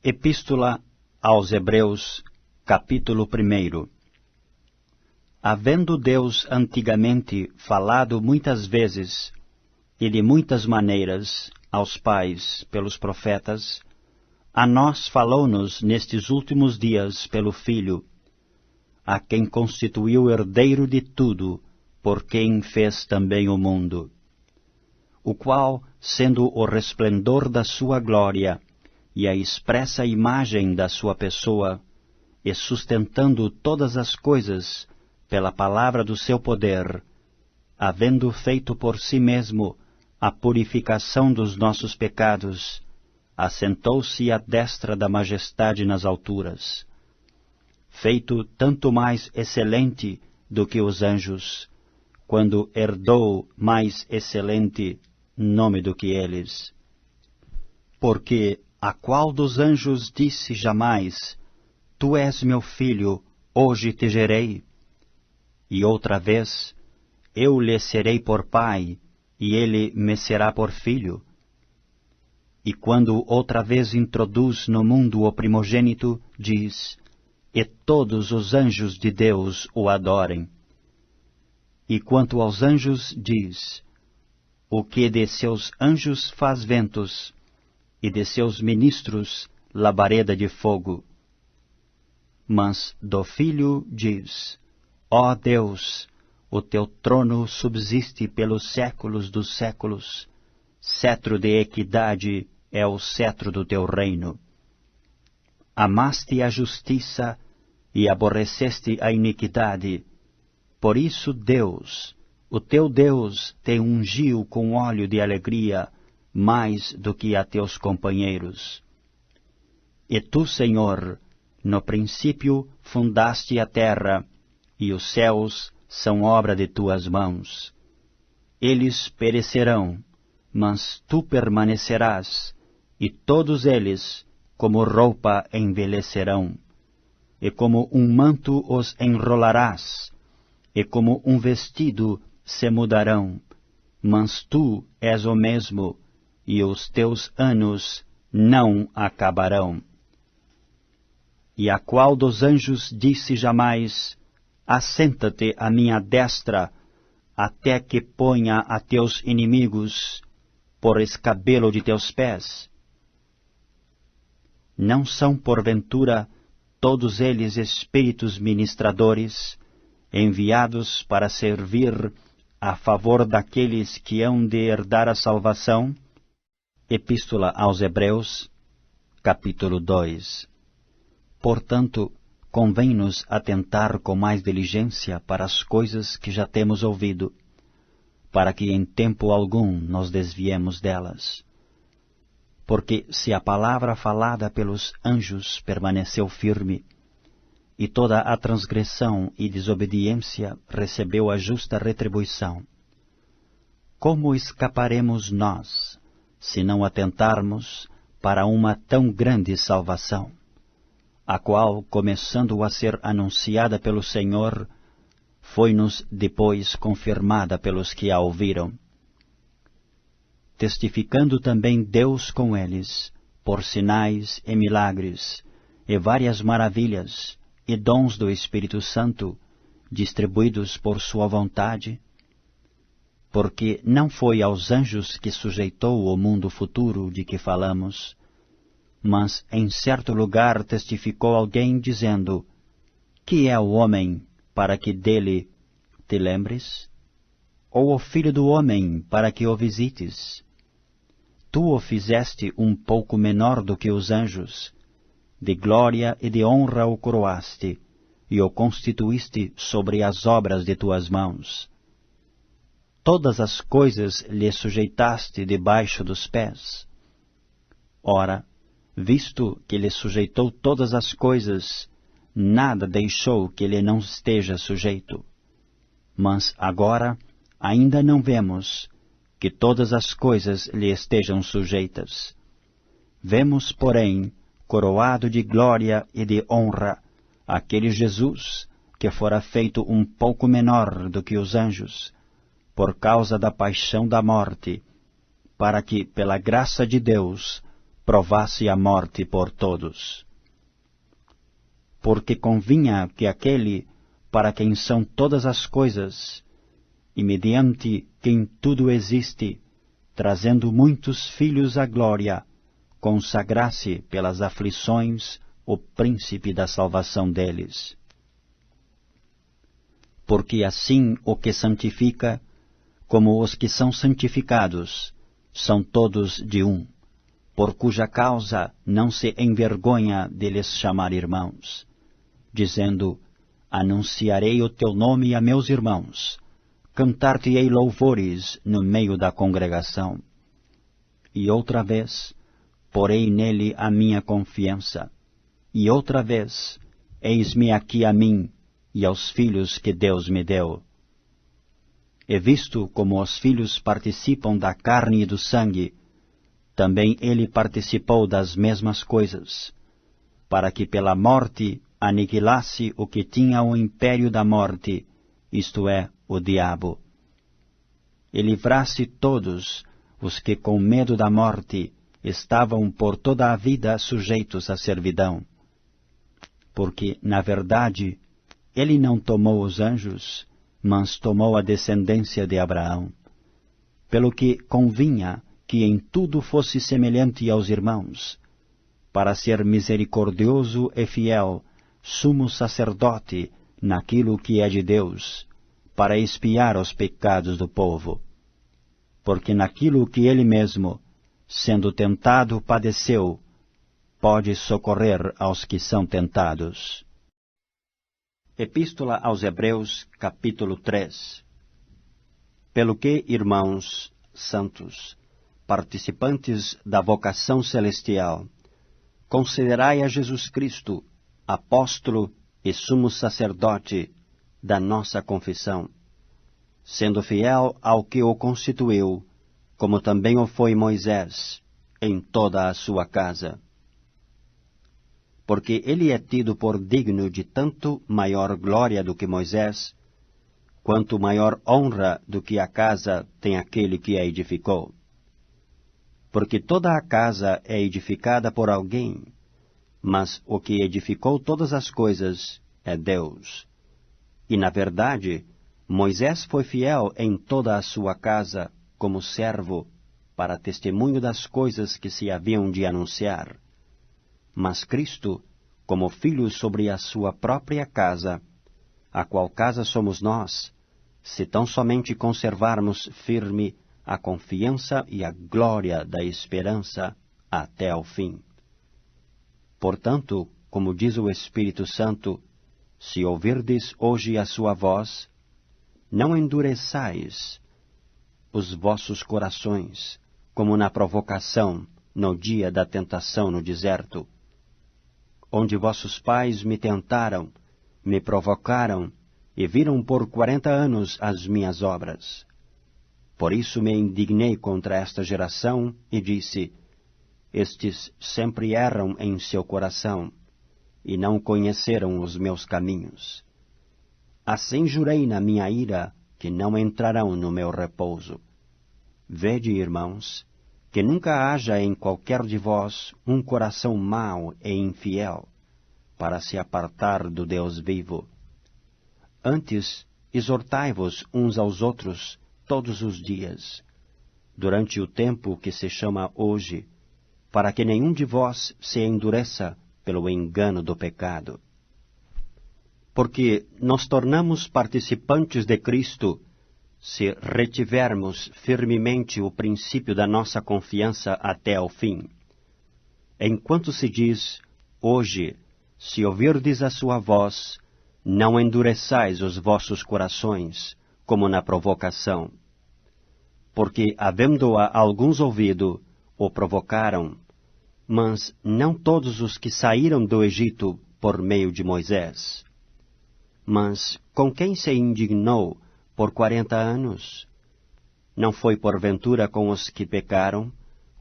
Epístola aos Hebreus, capítulo 1. Havendo Deus antigamente falado muitas vezes e de muitas maneiras aos pais pelos profetas, a nós falou-nos nestes últimos dias pelo Filho, a quem constituiu herdeiro de tudo, por quem fez também o mundo, o qual, sendo o resplendor da sua glória e a expressa imagem da sua pessoa, e sustentando todas as coisas pela palavra do seu poder, havendo feito por si mesmo a purificação dos nossos pecados, assentou-se à destra da majestade nas alturas, feito tanto mais excelente do que os anjos, quando herdou mais excelente nome do que eles. Porque a qual dos anjos disse jamais: Tu és meu filho, hoje te gerei? E outra vez: Eu lhe serei por pai, e ele me será por filho? E quando outra vez introduz no mundo o primogênito, diz: E todos os anjos de Deus o adorem. E quanto aos anjos, diz: O que de seus anjos faz ventos, e de seus ministros labareda de fogo. Mas do Filho diz: Ó Deus, o teu trono subsiste pelos séculos dos séculos, cetro de equidade é o cetro do teu reino. Amaste a justiça e aborreceste a iniquidade. Por isso Deus, o teu Deus, te ungiu com óleo de alegria, mais do que a teus companheiros. E tu, Senhor, no princípio fundaste a terra, e os céus são obra de tuas mãos. Eles perecerão, mas tu permanecerás, e todos eles, como roupa, envelhecerão. E como um manto os enrolarás, e como um vestido se mudarão. Mas tu és o mesmo, e os teus anos não acabarão. E a qual dos anjos disse jamais: Assenta-te à minha destra, até que ponha a teus inimigos por escabelo de teus pés? Não são, porventura, todos eles espíritos ministradores, enviados para servir a favor daqueles que hão de herdar a salvação? Epístola aos Hebreus, capítulo 2. Portanto, convém-nos atentar com mais diligência para as coisas que já temos ouvido, para que em tempo algum nos desviemos delas. Porque se a palavra falada pelos anjos permaneceu firme, e toda a transgressão e desobediência recebeu a justa retribuição, como escaparemos nós, se não atentarmos para uma tão grande salvação, a qual, começando a ser anunciada pelo Senhor, foi-nos depois confirmada pelos que a ouviram, testificando também Deus com eles, por sinais e milagres, e várias maravilhas, e dons do Espírito Santo, distribuídos por sua vontade? Porque não foi aos anjos que sujeitou o mundo futuro de que falamos, mas em certo lugar testificou alguém, dizendo: Que é o homem, para que dele te lembres? Ou o filho do homem, para que o visites? Tu o fizeste um pouco menor do que os anjos, de glória e de honra o coroaste, e o constituíste sobre as obras de tuas mãos. Todas as coisas lhe sujeitaste debaixo dos pés. Ora, visto que lhe sujeitou todas as coisas, nada deixou que lhe não esteja sujeito. Mas agora ainda não vemos que todas as coisas lhe estejam sujeitas. Vemos, porém, coroado de glória e de honra, aquele Jesus, que fora feito um pouco menor do que os anjos, por causa da paixão da morte, para que, pela graça de Deus, provasse a morte por todos. Porque convinha que aquele para quem são todas as coisas, e mediante quem tudo existe, trazendo muitos filhos à glória, consagrasse pelas aflições o príncipe da salvação deles. Porque assim o que santifica, como os que são santificados, são todos de um, por cuja causa não se envergonha de lhes chamar irmãos, dizendo: anunciarei o teu nome a meus irmãos, cantar-te-ei louvores no meio da congregação. E outra vez, porei nele a minha confiança, e outra vez, eis-me aqui a mim e aos filhos que Deus me deu. E visto como os filhos participam da carne e do sangue, também ele participou das mesmas coisas, para que pela morte aniquilasse o que tinha o império da morte, isto é, o diabo, e livrasse todos os que com medo da morte estavam por toda a vida sujeitos à servidão. Porque, na verdade, ele não tomou os anjos, mas tomou a descendência de Abraão, pelo que convinha que em tudo fosse semelhante aos irmãos, para ser misericordioso e fiel, sumo sacerdote naquilo que é de Deus, para expiar os pecados do povo. Porque naquilo que ele mesmo, sendo tentado, padeceu, pode socorrer aos que são tentados. Epístola aos Hebreus, capítulo 3. Pelo que, irmãos santos, participantes da vocação celestial, considerai a Jesus Cristo, apóstolo e sumo sacerdote da nossa confissão, sendo fiel ao que o constituiu, como também o foi Moisés, em toda a sua casa. Porque ele é tido por digno de tanto maior glória do que Moisés, quanto maior honra do que a casa tem aquele que a edificou. Porque toda a casa é edificada por alguém, mas o que edificou todas as coisas é Deus. E, na verdade, Moisés foi fiel em toda a sua casa como servo, para testemunho das coisas que se haviam de anunciar. Mas Cristo, como filho sobre a sua própria casa, a qual casa somos nós, se tão somente conservarmos firme a confiança e a glória da esperança até ao fim. Portanto, como diz o Espírito Santo, se ouvirdes hoje a sua voz, não endureçais os vossos corações, como na provocação, no dia da tentação no deserto, onde vossos pais me tentaram, me provocaram, e viram por 40 anos as minhas obras. Por isso me indignei contra esta geração, e disse: estes sempre erram em seu coração, e não conheceram os meus caminhos. Assim jurei na minha ira, que não entrarão no meu repouso. Vede, irmãos, que nunca haja em qualquer de vós um coração mau e infiel, para se apartar do Deus vivo. Antes, exortai-vos uns aos outros todos os dias, durante o tempo que se chama hoje, para que nenhum de vós se endureça pelo engano do pecado. Porque nos tornamos participantes de Cristo, se retivermos firmemente o princípio da nossa confiança até ao fim. Enquanto se diz, hoje, se ouvirdes a sua voz, não endureçais os vossos corações, como na provocação. Porque, havendo-a alguns ouvido, o provocaram, mas não todos os que saíram do Egito por meio de Moisés. Mas com quem se indignou por 40 anos? Não foi porventura com os que pecaram,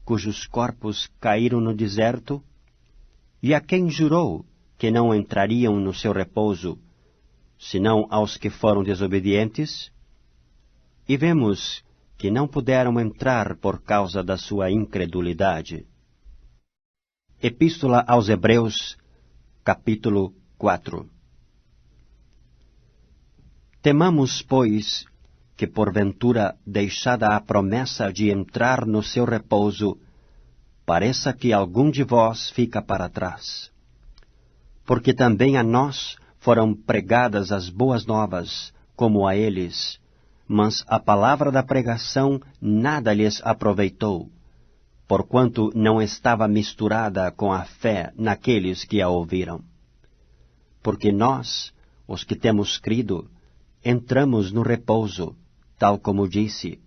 cujos corpos caíram no deserto? E a quem jurou que não entrariam no seu repouso, senão aos que foram desobedientes? E vemos que não puderam entrar por causa da sua incredulidade. Epístola aos Hebreus, capítulo 4. Temamos, pois, que porventura, deixada a promessa de entrar no seu repouso, pareça que algum de vós fica para trás. Porque também a nós foram pregadas as boas novas, como a eles, mas a palavra da pregação nada lhes aproveitou, porquanto não estava misturada com a fé naqueles que a ouviram. Porque nós, os que temos crido, entramos no repouso, tal como disse: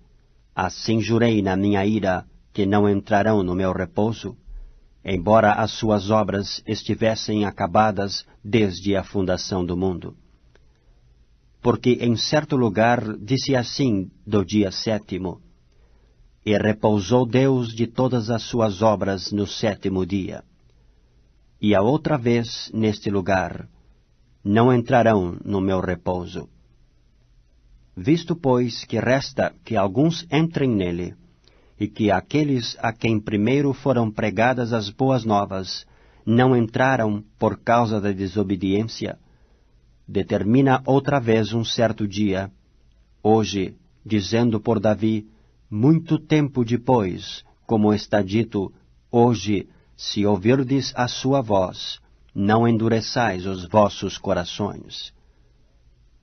assim jurei na minha ira que não entrarão no meu repouso, embora as suas obras estivessem acabadas desde a fundação do mundo. Porque em certo lugar disse assim do dia 7º: e repousou Deus de todas as suas obras no 7º dia. E a outra vez neste lugar: não entrarão no meu repouso. Visto, pois, que resta que alguns entrem nele, e que aqueles a quem primeiro foram pregadas as boas novas não entraram por causa da desobediência, determina outra vez um certo dia, hoje, dizendo por Davi, muito tempo depois, como está dito, hoje, se ouvirdes a sua voz, não endureçais os vossos corações.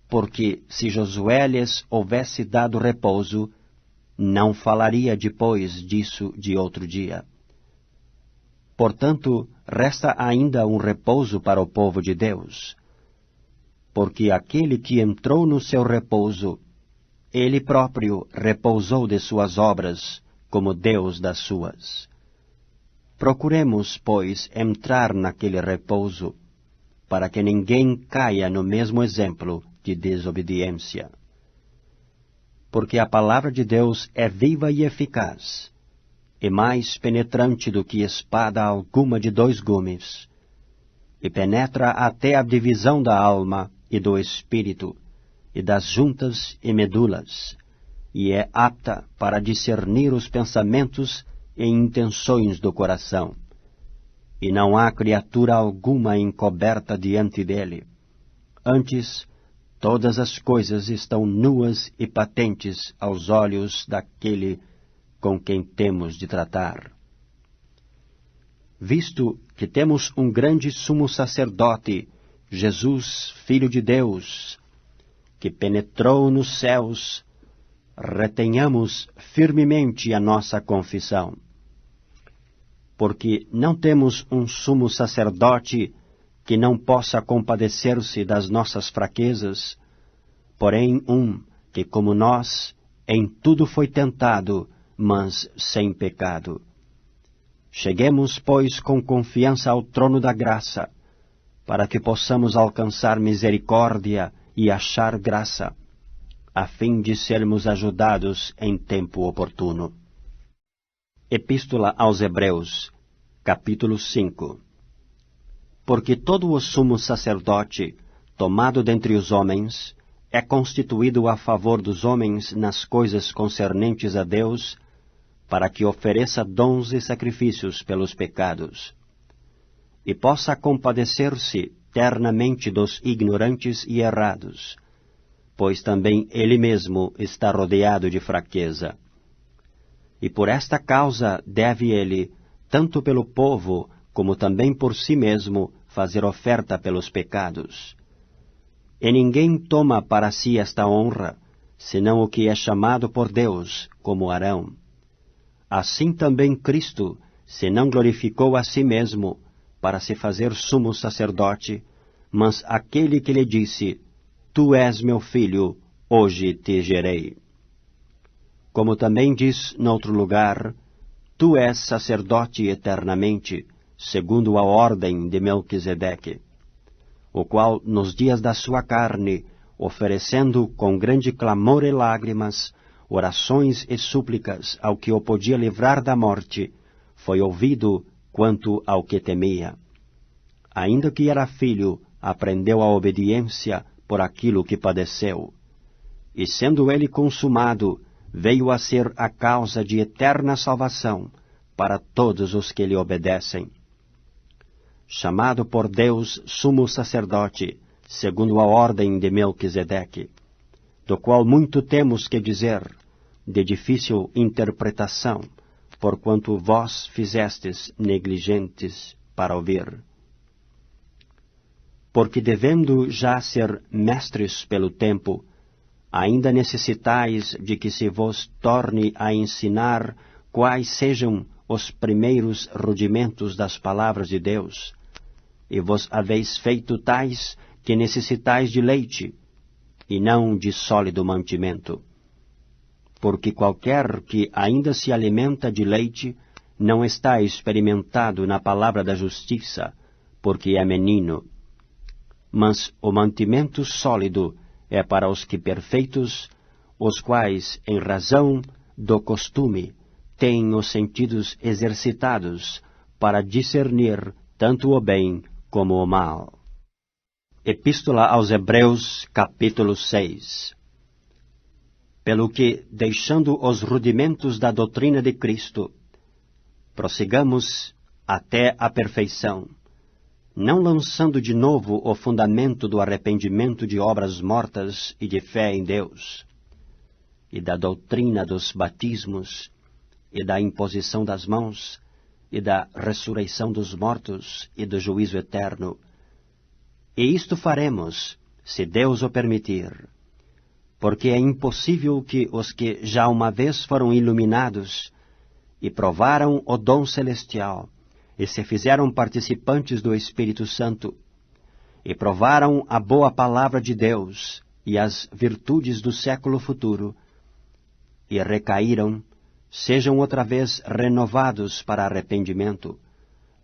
Porque se Josué lhes houvesse dado repouso, não falaria depois disso de outro dia. Portanto, resta ainda um repouso para o povo de Deus. Porque aquele que entrou no seu repouso, ele próprio repousou de suas obras, como Deus das suas. Procuremos, pois, entrar naquele repouso, para que ninguém caia no mesmo exemplo de desobediência. Porque a palavra de Deus é viva e eficaz, e mais penetrante do que espada alguma de 2 gumes, e penetra até a divisão da alma e do espírito, e das juntas e medulas, e é apta para discernir os pensamentos e intenções do coração. E não há criatura alguma encoberta diante dele. Antes, todas as coisas estão nuas e patentes aos olhos daquele com quem temos de tratar. Visto que temos um grande sumo sacerdote, Jesus, Filho de Deus, que penetrou nos céus, retenhamos firmemente a nossa confissão. Porque não temos um sumo sacerdote que não possa compadecer-se das nossas fraquezas, porém um que, como nós, em tudo foi tentado, mas sem pecado. Cheguemos, pois, com confiança ao trono da graça, para que possamos alcançar misericórdia e achar graça, a fim de sermos ajudados em tempo oportuno. Epístola aos Hebreus, capítulo 5. Porque todo o sumo sacerdote, tomado dentre os homens, é constituído a favor dos homens nas coisas concernentes a Deus, para que ofereça dons e sacrifícios pelos pecados, e possa compadecer-se ternamente dos ignorantes e errados, pois também ele mesmo está rodeado de fraqueza. E por esta causa deve ele, tanto pelo povo, como também por si mesmo, fazer oferta pelos pecados. E ninguém toma para si esta honra, senão o que é chamado por Deus, como Arão. Assim também Cristo se não glorificou a si mesmo, para se fazer sumo sacerdote, mas aquele que lhe disse, Tu és meu filho, hoje te gerei. Como também diz noutro lugar, Tu és sacerdote eternamente, segundo a ordem de Melquisedeque, o qual, nos dias da sua carne, oferecendo com grande clamor e lágrimas, orações e súplicas ao que o podia livrar da morte, foi ouvido quanto ao que temia. Ainda que era filho, aprendeu a obediência por aquilo que padeceu. E sendo ele consumado, veio a ser a causa de eterna salvação para todos os que lhe obedecem, chamado por Deus sumo sacerdote, segundo a ordem de Melquisedeque, do qual muito temos que dizer, de difícil interpretação, porquanto vós fizestes negligentes para ouvir. Porque devendo já ser mestres pelo tempo, ainda necessitais de que se vos torne a ensinar quais sejam os primeiros rudimentos das palavras de Deus, e vos haveis feito tais que necessitais de leite, e não de sólido mantimento. Porque qualquer que ainda se alimenta de leite, não está experimentado na palavra da justiça, porque é menino. Mas o mantimento sólido é para os que perfeitos, os quais, em razão do costume, têm os sentidos exercitados para discernir tanto o bem como o mal. Epístola aos Hebreus, capítulo 6. Pelo que, deixando os rudimentos da doutrina de Cristo, prossigamos até a perfeição, não lançando de novo o fundamento do arrependimento de obras mortas e de fé em Deus, e da doutrina dos batismos, e da imposição das mãos, e da ressurreição dos mortos, e do juízo eterno. E isto faremos, se Deus o permitir, porque é impossível que os que já uma vez foram iluminados, e provaram o dom celestial, e se fizeram participantes do Espírito Santo, e provaram a boa palavra de Deus e as virtudes do século futuro, e recaíram, sejam outra vez renovados para arrependimento,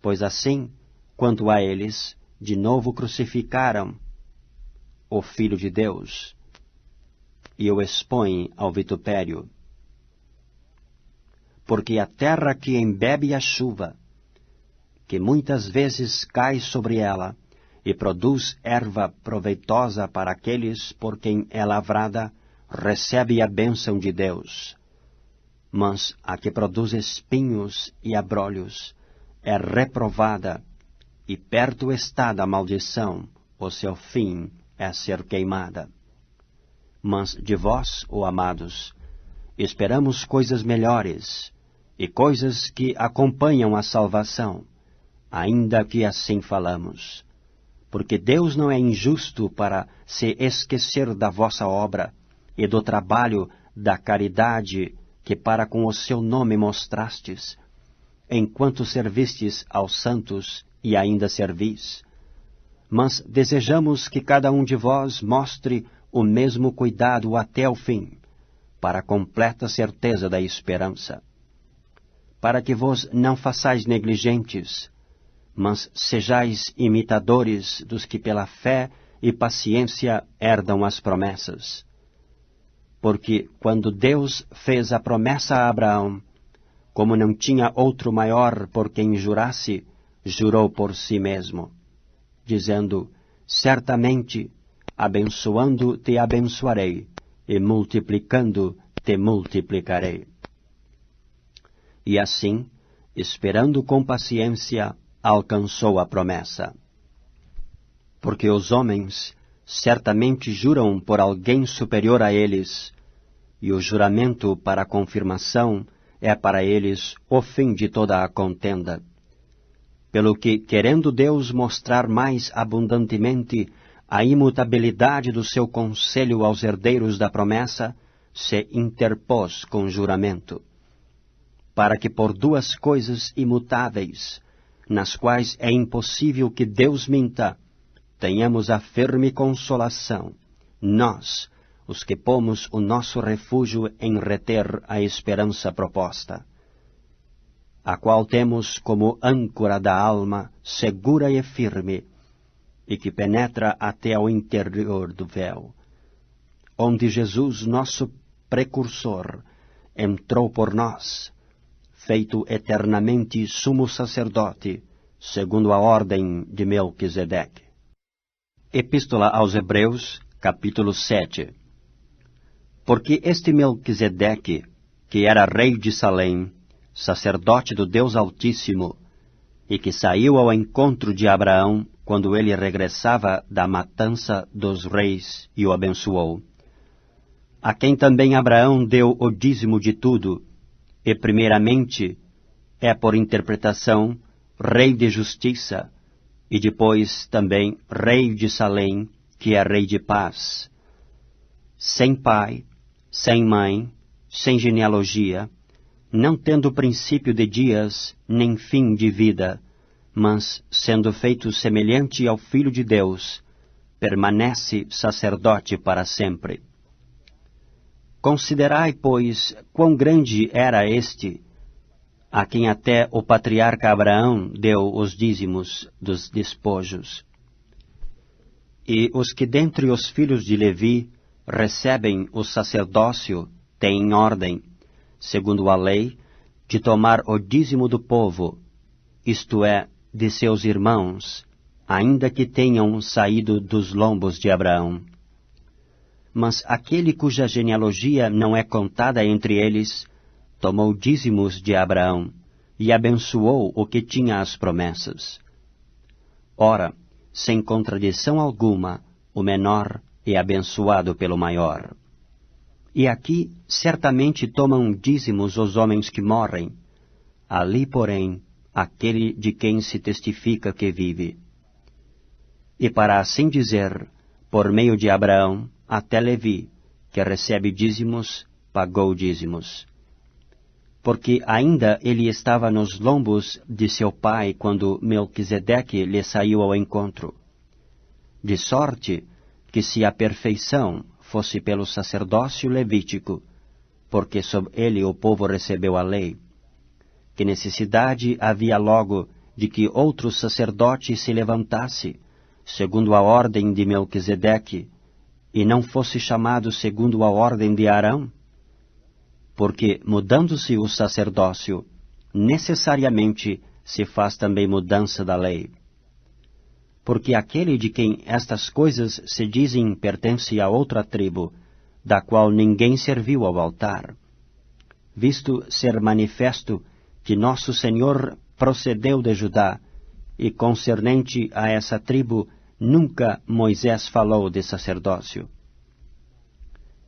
pois assim, quanto a eles, de novo crucificaram o Filho de Deus, e o expõem ao vitupério. Porque a terra que embebe a chuva, que muitas vezes cai sobre ela, e produz erva proveitosa para aqueles por quem é lavrada, recebe a bênção de Deus. Mas a que produz espinhos e abrolhos é reprovada, e perto está da maldição, o seu fim é ser queimada. Mas de vós, ó amados, esperamos coisas melhores, e coisas que acompanham a salvação, ainda que assim falamos. Porque Deus não é injusto para se esquecer da vossa obra e do trabalho da caridade que para com o seu nome mostrastes, enquanto servistes aos santos e ainda servis. Mas desejamos que cada um de vós mostre o mesmo cuidado até o fim, para a completa certeza da esperança. Para que vos não façais negligentes, mas sejais imitadores dos que pela fé e paciência herdam as promessas. Porque quando Deus fez a promessa a Abraão, como não tinha outro maior por quem jurasse, jurou por si mesmo, dizendo, certamente, abençoando te abençoarei, e multiplicando te multiplicarei. E assim, esperando com paciência, alcançou a promessa. Porque os homens certamente juram por alguém superior a eles, e o juramento para a confirmação é para eles o fim de toda a contenda. Pelo que, querendo Deus mostrar mais abundantemente a imutabilidade do seu conselho aos herdeiros da promessa, se interpôs com juramento, para que por duas coisas imutáveis, nas quais é impossível que Deus minta, tenhamos a firme consolação, nós, os que pomos o nosso refúgio em reter a esperança proposta, a qual temos como âncora da alma segura e firme, e que penetra até ao interior do véu, onde Jesus, nosso precursor, entrou por nós, feito eternamente sumo sacerdote, segundo a ordem de Melquisedeque. Epístola aos Hebreus, capítulo 7. Porque este Melquisedeque, que era rei de Salém, sacerdote do Deus Altíssimo, e que saiu ao encontro de Abraão quando ele regressava da matança dos reis e o abençoou. A quem também Abraão deu o dízimo de tudo, e primeiramente é por interpretação rei de justiça, e depois também rei de Salém, que é rei de paz. Sem pai, sem mãe, sem genealogia, não tendo princípio de dias, nem fim de vida, mas, sendo feito semelhante ao Filho de Deus, permanece sacerdote para sempre. Considerai, pois, quão grande era este, a quem até o patriarca Abraão deu os dízimos dos despojos. E os que dentre os filhos de Levi recebem o sacerdócio têm ordem, segundo a lei, de tomar o dízimo do povo, isto é, de seus irmãos, ainda que tenham saído dos lombos de Abraão. Mas aquele cuja genealogia não é contada entre eles, tomou dízimos de Abraão, e abençoou o que tinha as promessas. Ora, sem contradição alguma, o menor é abençoado pelo maior. E aqui certamente tomam dízimos os homens que morrem, ali, porém, aquele de quem se testifica que vive. E para assim dizer, por meio de Abraão, até Levi, que recebe dízimos, pagou dízimos. Porque ainda ele estava nos lombos de seu pai quando Melquisedeque lhe saiu ao encontro. De sorte que se a perfeição fosse pelo sacerdócio levítico, porque sob ele o povo recebeu a lei, que necessidade havia logo de que outro sacerdote se levantasse, segundo a ordem de Melquisedeque, e não fosse chamado segundo a ordem de Arão? Porque, mudando-se o sacerdócio, necessariamente se faz também mudança da lei. Porque aquele de quem estas coisas se dizem pertence a outra tribo, da qual ninguém serviu ao altar, visto ser manifesto que nosso Senhor procedeu de Judá, e concernente a essa tribo nunca Moisés falou de sacerdócio.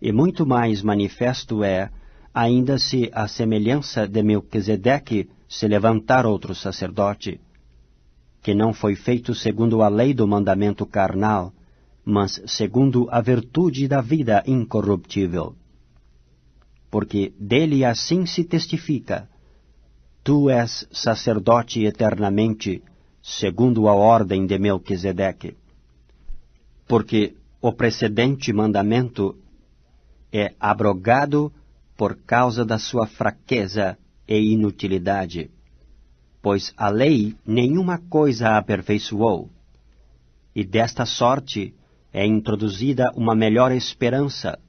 E muito mais manifesto é, ainda se a semelhança de Melquisedeque se levantar outro sacerdote, que não foi feito segundo a lei do mandamento carnal, mas segundo a virtude da vida incorruptível. Porque dele assim se testifica: tu és sacerdote eternamente, segundo a ordem de Melquisedeque. Porque o precedente mandamento é abrogado por causa da sua fraqueza e inutilidade, pois a lei nenhuma coisa aperfeiçoou, e desta sorte é introduzida uma melhor esperança,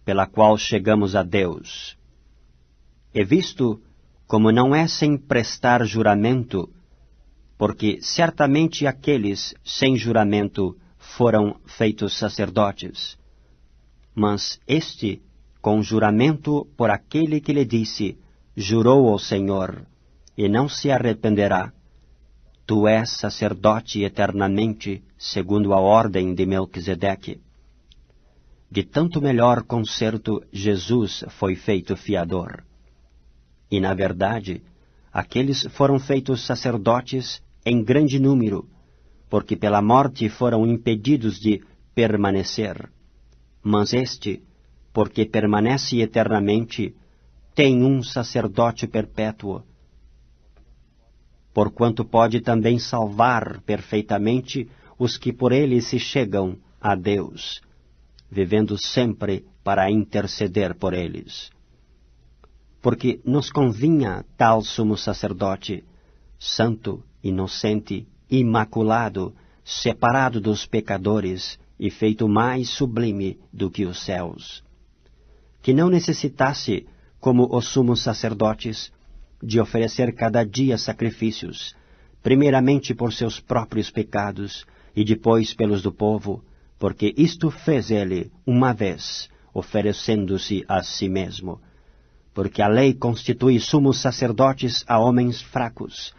pela qual chegamos a Deus. E visto como não é sem prestar juramento, porque certamente aqueles sem juramento foram feitos sacerdotes, mas este com juramento por aquele que lhe disse: jurou ao Senhor, e não se arrependerá, tu és sacerdote eternamente, segundo a ordem de Melquisedeque. De tanto melhor concerto Jesus foi feito fiador. E, na verdade, aqueles foram feitos sacerdotes em grande número, porque pela morte foram impedidos de permanecer. Mas este, porque permanece eternamente, tem um sacerdote perpétuo, porquanto pode também salvar perfeitamente os que por ele se chegam a Deus, vivendo sempre para interceder por eles. Porque nos convinha tal sumo sacerdote, santo, inocente, imaculado, separado dos pecadores e feito mais sublime do que os céus, que não necessitasse, como os sumos sacerdotes, de oferecer cada dia sacrifícios, primeiramente por seus próprios pecados e depois pelos do povo, porque isto fez ele uma vez, oferecendo-se a si mesmo. Porque a lei constitui sumos sacerdotes a homens fracos,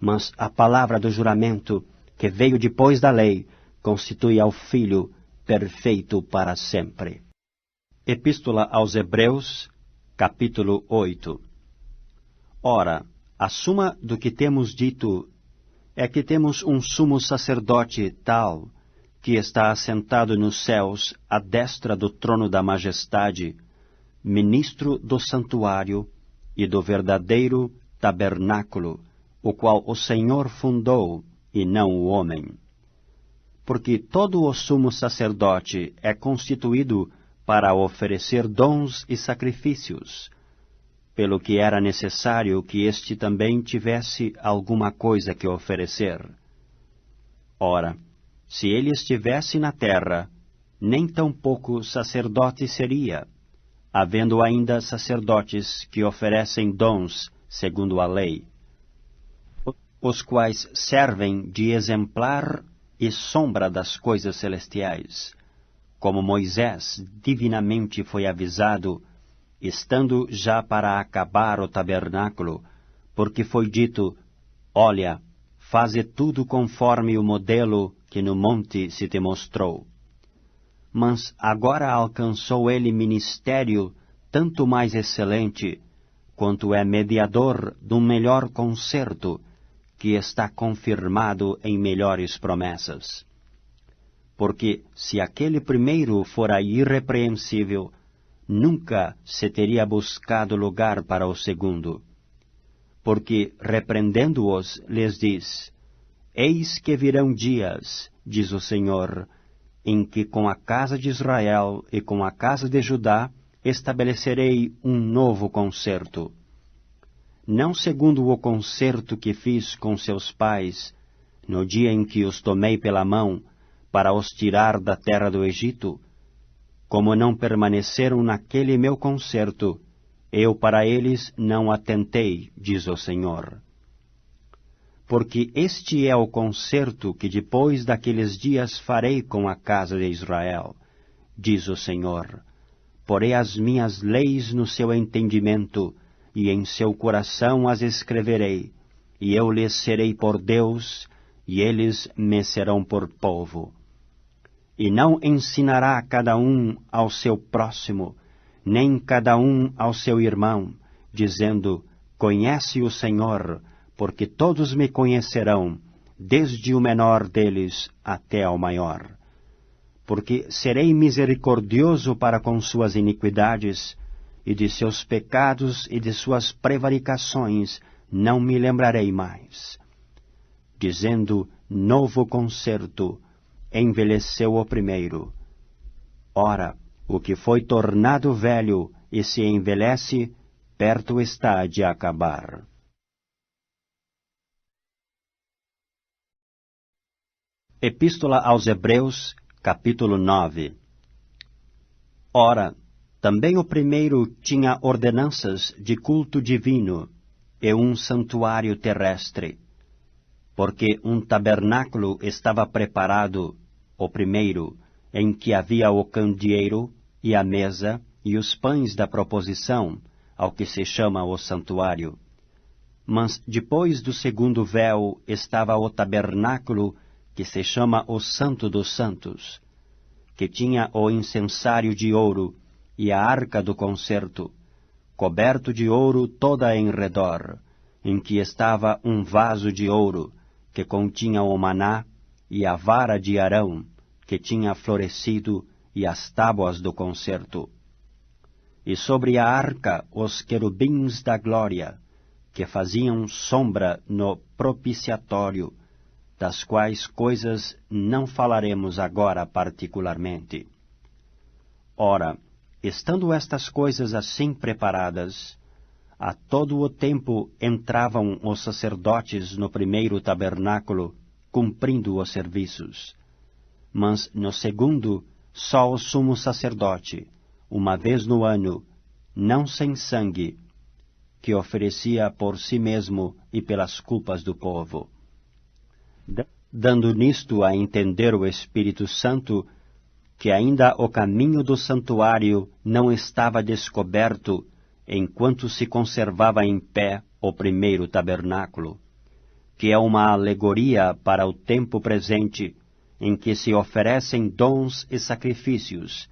mas a palavra do juramento, que veio depois da lei, constitui ao Filho perfeito para sempre. Epístola aos Hebreus, capítulo 8. Ora, a suma do que temos dito é que temos um sumo sacerdote tal, que está assentado nos céus à destra do trono da majestade, ministro do santuário e do verdadeiro tabernáculo, o qual o Senhor fundou, e não o homem. Porque todo o sumo sacerdote é constituído para oferecer dons e sacrifícios, pelo que era necessário que este também tivesse alguma coisa que oferecer. Ora, se ele estivesse na terra, nem tampouco sacerdote seria, havendo ainda sacerdotes que oferecem dons segundo a lei, os quais servem de exemplar e sombra das coisas celestiais, como Moisés divinamente foi avisado, estando já para acabar o tabernáculo, porque foi dito: olha, faze tudo conforme o modelo que no monte se te mostrou. Mas agora alcançou ele ministério tanto mais excelente, quanto é mediador de um melhor concerto, que está confirmado em melhores promessas. Porque se aquele primeiro fora irrepreensível, nunca se teria buscado lugar para o segundo. Porque, repreendendo-os, lhes diz: eis que virão dias, diz o Senhor, em que com a casa de Israel e com a casa de Judá estabelecerei um novo concerto. Não segundo o concerto que fiz com seus pais, no dia em que os tomei pela mão, para os tirar da terra do Egito, como não permaneceram naquele meu concerto, eu para eles não atentei, diz o Senhor. Porque este é o concerto que depois daqueles dias farei com a casa de Israel, diz o Senhor. Porei as minhas leis no seu entendimento, e em seu coração as escreverei, e eu lhes serei por Deus, e eles me serão por povo. E não ensinará cada um ao seu próximo, nem cada um ao seu irmão, dizendo: conhece o Senhor, porque todos me conhecerão, desde o menor deles até ao maior. Porque serei misericordioso para com suas iniquidades, e de seus pecados e de suas prevaricações não me lembrarei mais. Dizendo: novo concerto, envelheceu o primeiro. Ora, o que foi tornado velho e se envelhece, perto está de acabar. Epístola aos Hebreus, capítulo 9. Ora, também o primeiro tinha ordenanças de culto divino e um santuário terrestre, porque um tabernáculo estava preparado, o primeiro, em que havia o candeeiro e a mesa e os pães da proposição, ao que se chama o santuário. Mas depois do segundo véu estava o tabernáculo, que se chama o Santo dos Santos, que tinha o incensário de ouro e a arca do concerto, coberto de ouro toda em redor, em que estava um vaso de ouro, que continha o maná, e a vara de Arão, que tinha florescido, e as tábuas do concerto. E sobre a arca os querubins da glória, que faziam sombra no propiciatório, das quais coisas não falaremos agora particularmente. Ora, estando estas coisas assim preparadas, a todo o tempo entravam os sacerdotes no primeiro tabernáculo, cumprindo os serviços. Mas no segundo, só o sumo sacerdote, uma vez no ano, não sem sangue, que oferecia por si mesmo e pelas culpas do povo. Dando nisto a entender o Espírito Santo, que ainda o caminho do santuário não estava descoberto, enquanto se conservava em pé o primeiro tabernáculo, que é uma alegoria para o tempo presente, em que se oferecem dons e sacrifícios,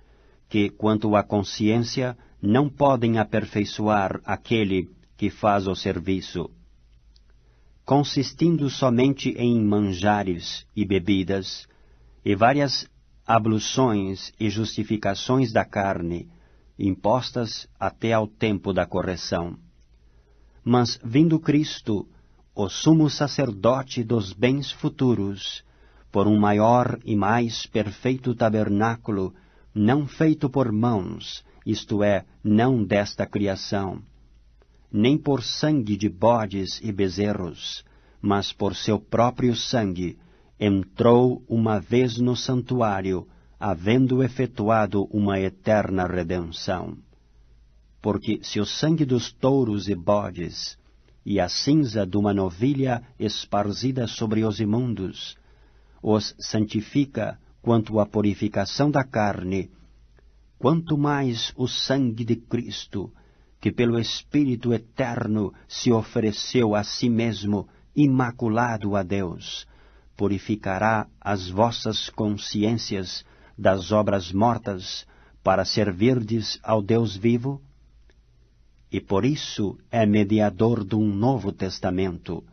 que, quanto à consciência, não podem aperfeiçoar aquele que faz o serviço. Consistindo somente em manjares e bebidas, e várias abluções e justificações da carne, impostas até ao tempo da correção. Mas, vindo Cristo, o sumo sacerdote dos bens futuros, por um maior e mais perfeito tabernáculo, não feito por mãos, isto é, não desta criação, nem por sangue de bodes e bezerros, mas por seu próprio sangue, entrou uma vez no santuário, havendo efetuado uma eterna redenção. Porque se o sangue dos touros e bodes, e a cinza de uma novilha esparzida sobre os imundos, os santifica quanto à purificação da carne, quanto mais o sangue de Cristo, que pelo Espírito Eterno se ofereceu a si mesmo, imaculado a Deus, purificará as vossas consciências das obras mortas, para servirdes ao Deus vivo? E por isso é mediador de um novo testamento,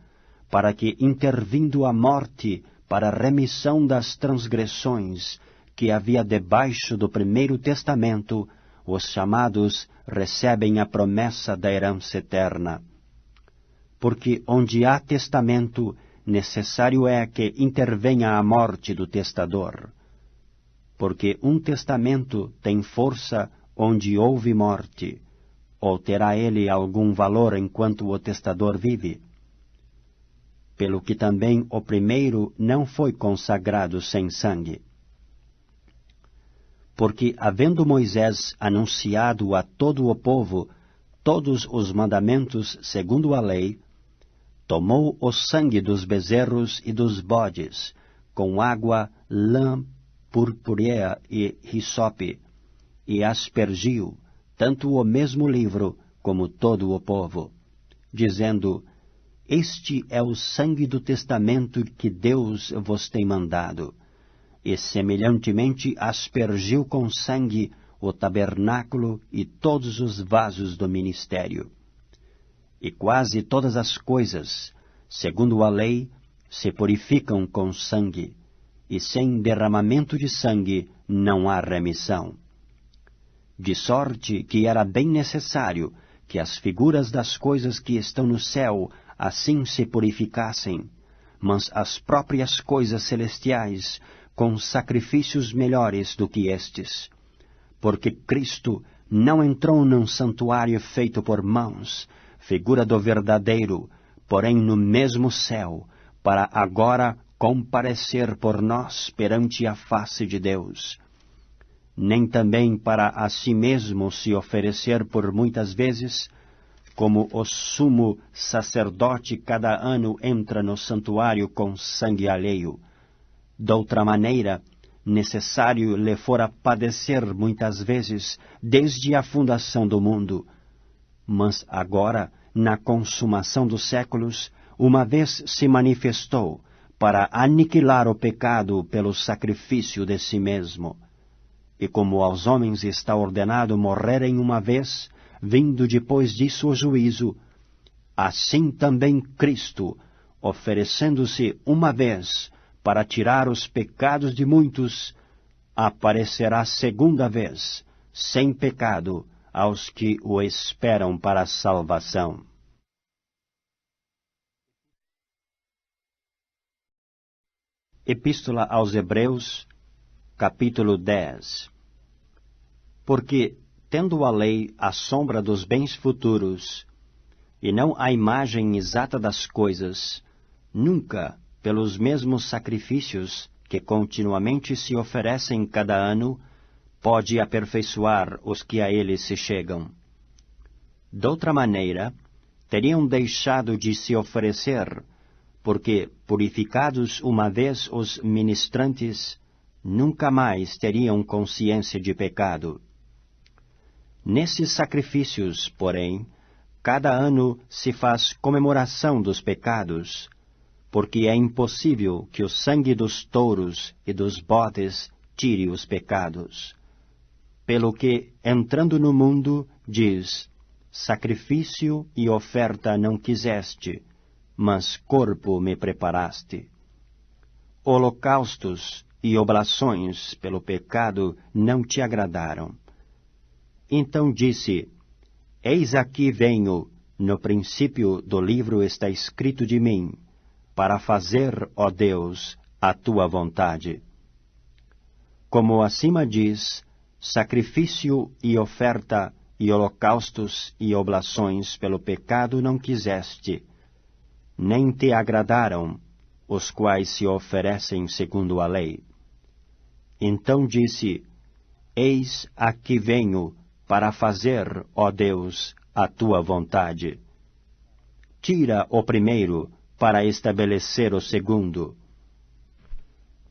para que, intervindo a morte para a remissão das transgressões que havia debaixo do primeiro testamento, os chamados recebem a promessa da herança eterna. Porque onde há testamento, necessário é que intervenha a morte do testador. Porque um testamento tem força onde houve morte, ou terá ele algum valor enquanto o testador vive? Pelo que também o primeiro não foi consagrado sem sangue. Porque, havendo Moisés anunciado a todo o povo todos os mandamentos segundo a lei, tomou o sangue dos bezerros e dos bodes, com água, lã, purpúrea e hisope, e aspergiu, tanto o mesmo livro como todo o povo, dizendo: Este é o sangue do testamento que Deus vos tem mandado. E semelhantemente aspergiu com sangue o tabernáculo e todos os vasos do ministério. E quase todas as coisas, segundo a lei, se purificam com sangue, e sem derramamento de sangue não há remissão. De sorte que era bem necessário que as figuras das coisas que estão no céu assim se purificassem, mas as próprias coisas celestiais com sacrifícios melhores do que estes. Porque Cristo não entrou num santuário feito por mãos, figura do verdadeiro, porém no mesmo céu, para agora comparecer por nós perante a face de Deus. Nem também para a si mesmo se oferecer por muitas vezes, como o sumo sacerdote cada ano entra no santuário com sangue alheio. Doutra maneira, necessário lhe fora padecer muitas vezes desde a fundação do mundo. Mas agora, na consumação dos séculos, uma vez se manifestou para aniquilar o pecado pelo sacrifício de si mesmo. E como aos homens está ordenado morrerem uma vez, vindo depois disso o juízo, assim também Cristo, oferecendo-se uma vez para tirar os pecados de muitos, aparecerá segunda vez, sem pecado, aos que o esperam para a salvação. Epístola aos Hebreus, capítulo 10. Porque, tendo a lei a sombra dos bens futuros, e não a imagem exata das coisas, nunca, pelos mesmos sacrifícios que continuamente se oferecem cada ano, pode aperfeiçoar os que a ele se chegam. Doutra maneira, teriam deixado de se oferecer, porque, purificados uma vez os ministrantes, nunca mais teriam consciência de pecado. Nesses sacrifícios, porém, cada ano se faz comemoração dos pecados, porque é impossível que o sangue dos touros e dos bodes tire os pecados. Pelo que, entrando no mundo, diz: sacrifício e oferta não quiseste, mas corpo me preparaste. Holocaustos e oblações pelo pecado não te agradaram. Então disse: eis aqui venho, no princípio do livro está escrito de mim, para fazer, ó Deus, a tua vontade. Como acima diz, sacrifício e oferta e holocaustos e oblações pelo pecado não quiseste, nem te agradaram, os quais se oferecem segundo a lei. Então disse: eis aqui venho, para fazer, ó Deus, a tua vontade. Tira o primeiro, para estabelecer o segundo,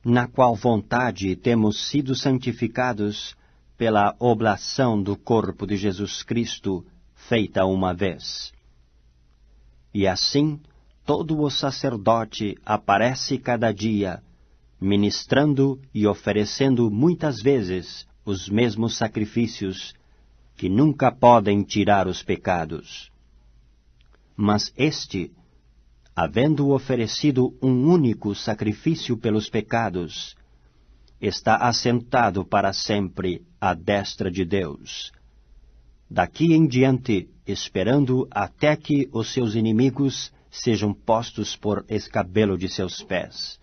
na qual vontade temos sido santificados pela oblação do corpo de Jesus Cristo, feita uma vez. E assim, todo o sacerdote aparece cada dia, ministrando e oferecendo muitas vezes os mesmos sacrifícios, que nunca podem tirar os pecados. Mas este, havendo oferecido um único sacrifício pelos pecados, está assentado para sempre à destra de Deus. Daqui em diante, esperando até que os seus inimigos sejam postos por escabelo de seus pés.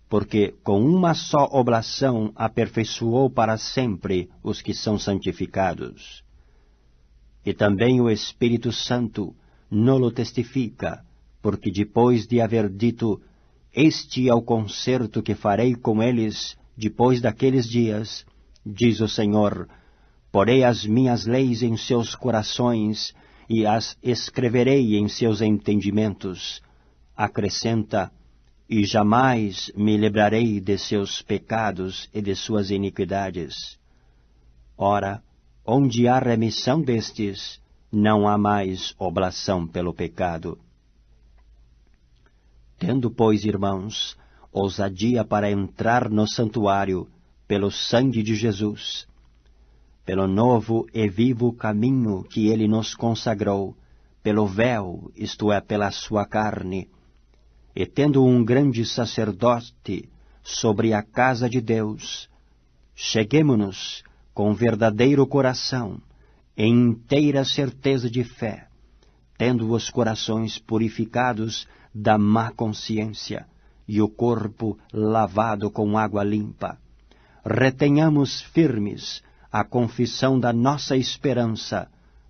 Porque com uma só oblação aperfeiçoou para sempre os que são santificados. E também o Espírito Santo nolo testifica, porque depois de haver dito: este é o concerto que farei com eles depois daqueles dias, diz o Senhor, porei as minhas leis em seus corações e as escreverei em seus entendimentos. Acrescenta: e jamais me lembrarei de seus pecados e de suas iniquidades. Ora, onde há remissão destes, não há mais oblação pelo pecado. Tendo, pois, irmãos, ousadia para entrar no santuário pelo sangue de Jesus, pelo novo e vivo caminho que ele nos consagrou, pelo véu, isto é, pela sua carne, e tendo um grande sacerdote sobre a casa de Deus, cheguemo-nos com verdadeiro coração, em inteira certeza de fé, tendo os corações purificados da má consciência e o corpo lavado com água limpa. Retenhamos firmes a confissão da nossa esperança,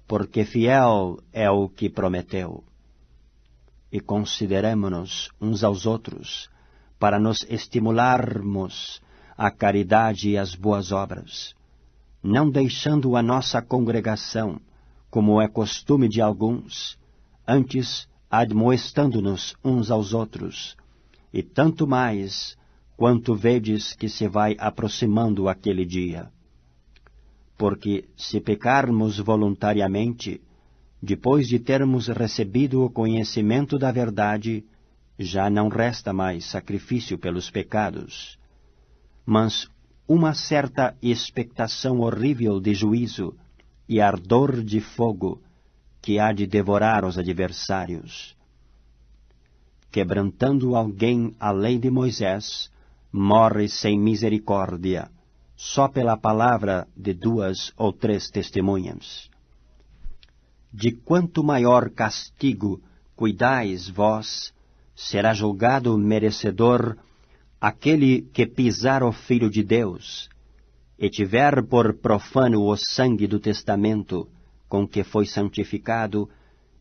porque fiel é o que prometeu. E consideremo-nos uns aos outros, para nos estimularmos à caridade e às boas obras, não deixando a nossa congregação, como é costume de alguns, antes admoestando-nos uns aos outros, e tanto mais, quanto vedes que se vai aproximando aquele dia. Porque se pecarmos voluntariamente, depois de termos recebido o conhecimento da verdade, já não resta mais sacrifício pelos pecados, mas uma certa expectação horrível de juízo e ardor de fogo que há de devorar os adversários. Quebrantando alguém a lei de Moisés, morre sem misericórdia, só pela palavra de 2 ou 3 testemunhas. De quanto maior castigo cuidais vós, será julgado merecedor aquele que pisar o Filho de Deus, e tiver por profano o sangue do testamento com que foi santificado,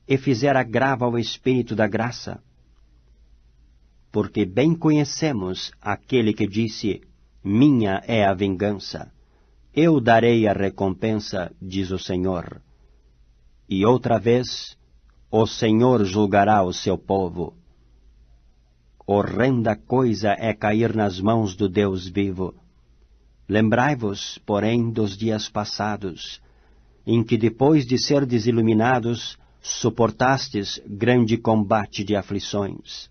e fizer agravo ao Espírito da graça. Porque bem conhecemos aquele que disse: minha é a vingança, eu darei a recompensa, diz o Senhor. E outra vez, o Senhor julgará o seu povo. Horrenda coisa é cair nas mãos do Deus vivo. Lembrai-vos, porém, dos dias passados, em que depois de serdes iluminados, suportastes grande combate de aflições.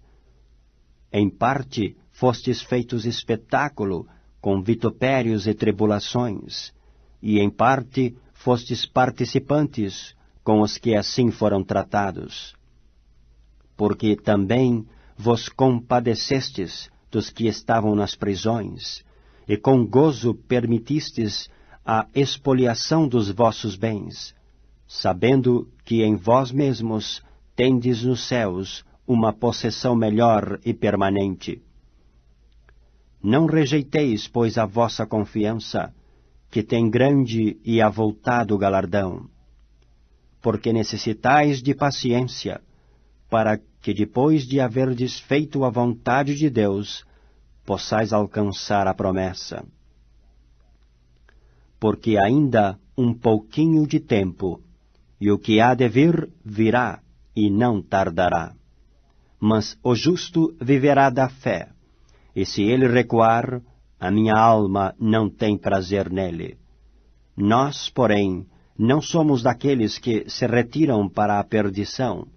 Em parte fostes feitos espetáculo com vitupérios e tribulações, e em parte fostes participantes com os que assim foram tratados. Porque também vos compadecestes dos que estavam nas prisões, e com gozo permitistes a expoliação dos vossos bens, sabendo que em vós mesmos tendes nos céus uma possessão melhor e permanente. Não rejeiteis, pois, a vossa confiança, que tem grande e avultado galardão, porque necessitais de paciência, para que depois de haverdes feito a vontade de Deus, possais alcançar a promessa. Porque ainda um pouquinho de tempo, e o que há de vir, virá, e não tardará. Mas o justo viverá da fé, e se ele recuar, a minha alma não tem prazer nele. Nós, porém, não somos daqueles que se retiram para a perdição,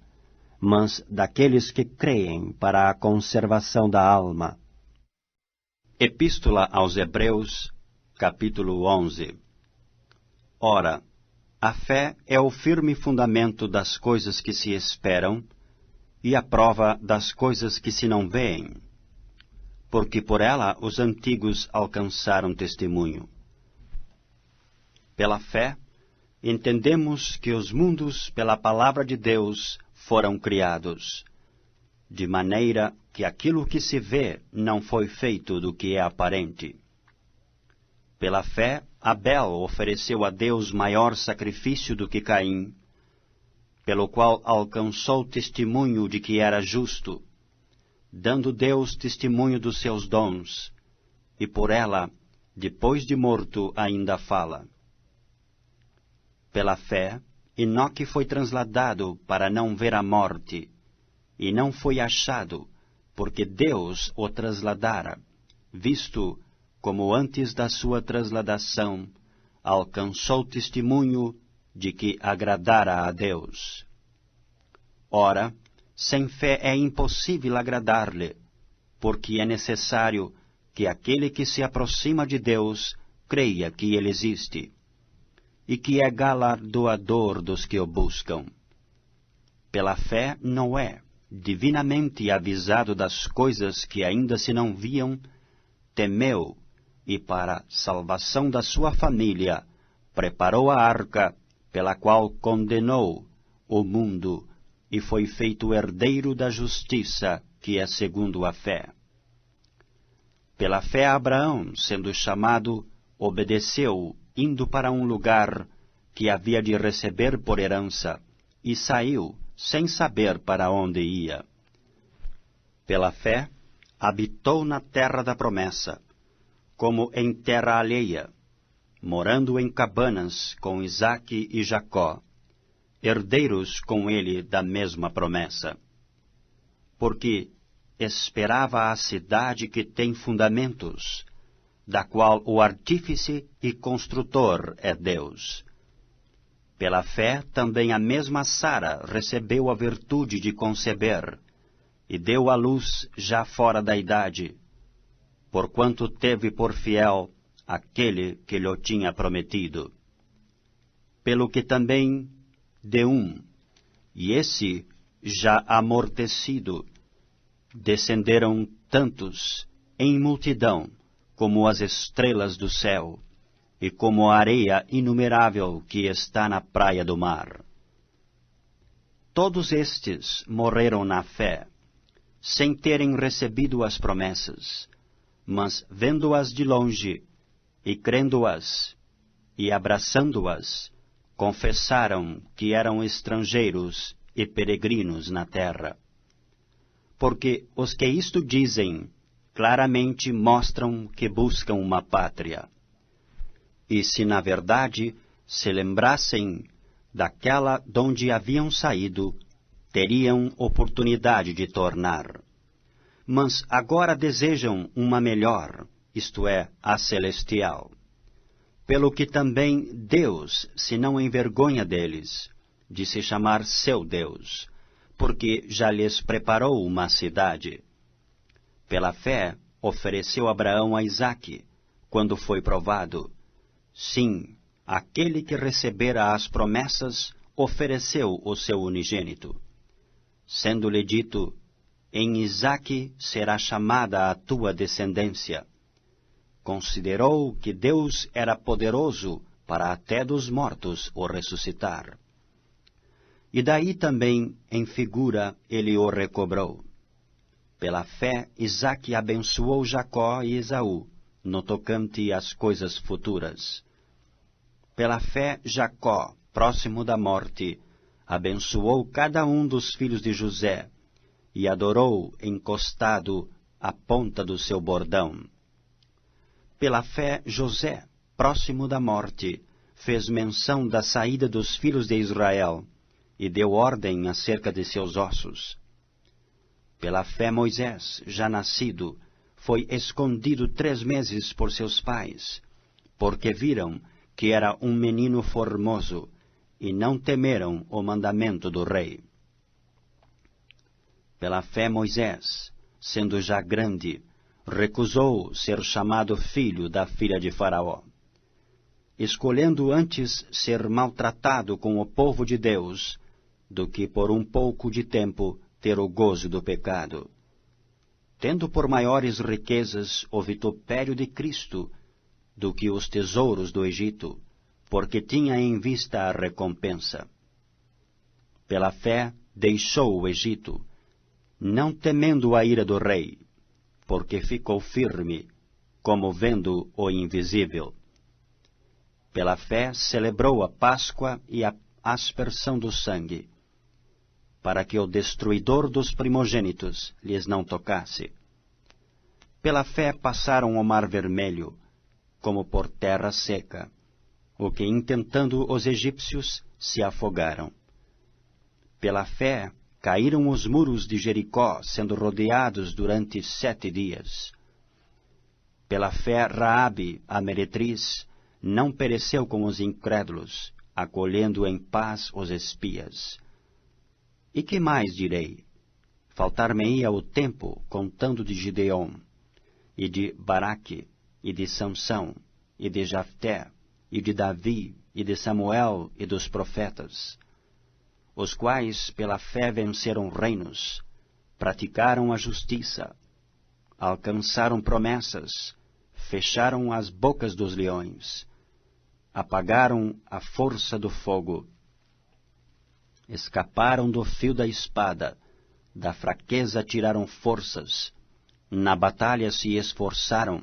mas daqueles que creem para a conservação da alma. Epístola aos Hebreus, capítulo 11. Ora, a fé é o firme fundamento das coisas que se esperam e a prova das coisas que se não veem, porque por ela os antigos alcançaram testemunho. Pela fé, entendemos que os mundos, pela palavra de Deus, foram criados, de maneira que aquilo que se vê não foi feito do que é aparente. Pela fé, Abel ofereceu a Deus maior sacrifício do que Caim, pelo qual alcançou testemunho de que era justo, dando Deus testemunho dos seus dons, e por ela, depois de morto, ainda fala. Pela fé, Enoque foi transladado para não ver a morte, e não foi achado, porque Deus o trasladara, visto como antes da sua transladação alcançou testemunho de que agradara a Deus. Ora, sem fé é impossível agradar-lhe, porque é necessário que aquele que se aproxima de Deus creia que ele existe, e que é galardoador dos que o buscam. Pela fé, Noé, divinamente avisado das coisas que ainda se não viam, temeu, e para salvação da sua família, preparou a arca, pela qual condenou o mundo, e foi feito herdeiro da justiça, que é segundo a fé. Pela fé Abraão, sendo chamado, obedeceu, indo para um lugar que havia de receber por herança, e saiu, sem saber para onde ia. Pela fé, habitou na terra da promessa, como em terra alheia, morando em cabanas com Isaque e Jacó, herdeiros com ele da mesma promessa. Porque esperava a cidade que tem fundamentos, da qual o artífice e construtor é Deus. Pela fé também a mesma Sara recebeu a virtude de conceber, e deu à luz já fora da idade, porquanto teve por fiel aquele que lhe tinha prometido. Pelo que também de um, e esse já amortecido, descenderam tantos em multidão como as estrelas do céu, e como a areia inumerável que está na praia do mar. Todos estes morreram na fé, sem terem recebido as promessas, mas vendo-as de longe, e crendo-as, e abraçando-as, confessaram que eram estrangeiros e peregrinos na terra. Porque os que isto dizem, claramente mostram que buscam uma pátria. E se na verdade se lembrassem daquela donde haviam saído, teriam oportunidade de tornar. Mas agora desejam uma melhor, isto é, a celestial. Pelo que também Deus se não envergonha deles, de se chamar seu Deus, porque já lhes preparou uma cidade. Pela fé, ofereceu Abraão a Isaque, quando foi provado. Sim, aquele que recebera as promessas ofereceu o seu unigênito. Sendo-lhe dito, em Isaque será chamada a tua descendência. Considerou que Deus era poderoso para até dos mortos o ressuscitar. E daí também, em figura, ele o recobrou. Pela fé, Isaque abençoou Jacó e Esaú, no tocante às coisas futuras. Pela fé, Jacó, próximo da morte, abençoou cada um dos filhos de José, e adorou encostado à ponta do seu bordão. Pela fé, José, próximo da morte, fez menção da saída dos filhos de Israel, e deu ordem acerca de seus ossos. Pela fé, Moisés, já nascido, foi escondido 3 meses por seus pais, porque viram que era um menino formoso, e não temeram o mandamento do rei. Pela fé, Moisés, sendo já grande, recusou ser chamado filho da filha de Faraó, escolhendo antes ser maltratado com o povo de Deus, do que por um pouco de tempo ter o gozo do pecado. Tendo por maiores riquezas o vitupério de Cristo do que os tesouros do Egito, porque tinha em vista a recompensa. Pela fé deixou o Egito, não temendo a ira do rei, porque ficou firme, como vendo o invisível. Pela fé celebrou a Páscoa e a aspersão do sangue, para que o destruidor dos primogênitos lhes não tocasse. Pela fé passaram o mar vermelho, como por terra seca, o que, intentando os egípcios, se afogaram. Pela fé caíram os muros de Jericó, sendo rodeados durante 7 dias. Pela fé Raabe, a meretriz, não pereceu com os incrédulos, acolhendo em paz os espias. E que mais direi? Faltar-me-ia o tempo contando de Gideon, e de Baraque, e de Sansão, e de Jafté, e de Davi, e de Samuel, e dos profetas, os quais pela fé venceram reinos, praticaram a justiça, alcançaram promessas, fecharam as bocas dos leões, apagaram a força do fogo, escaparam do fio da espada, da fraqueza tiraram forças, na batalha se esforçaram,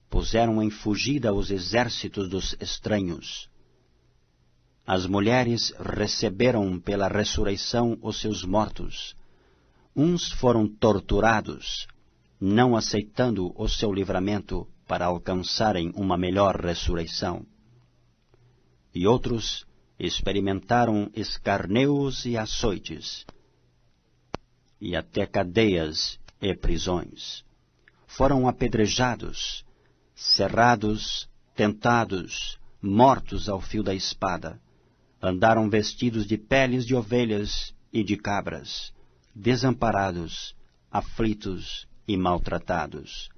puseram em fugida os exércitos dos estranhos. As mulheres receberam pela ressurreição os seus mortos. Uns foram torturados, não aceitando o seu livramento para alcançarem uma melhor ressurreição. E outros experimentaram escarneos e açoites, e até cadeias e prisões. Foram apedrejados, cerrados, tentados, mortos ao fio da espada. Andaram vestidos de peles de ovelhas e de cabras, desamparados, aflitos e maltratados,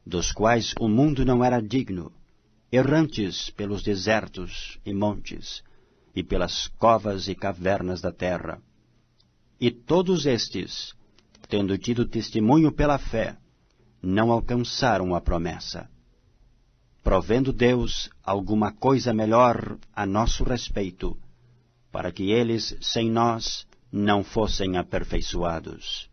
dos quais o mundo não era digno, errantes pelos desertos e montes, e pelas covas e cavernas da terra. E todos estes, tendo tido testemunho pela fé, não alcançaram a promessa, provendo Deus alguma coisa melhor a nosso respeito, para que eles, sem nós, não fossem aperfeiçoados.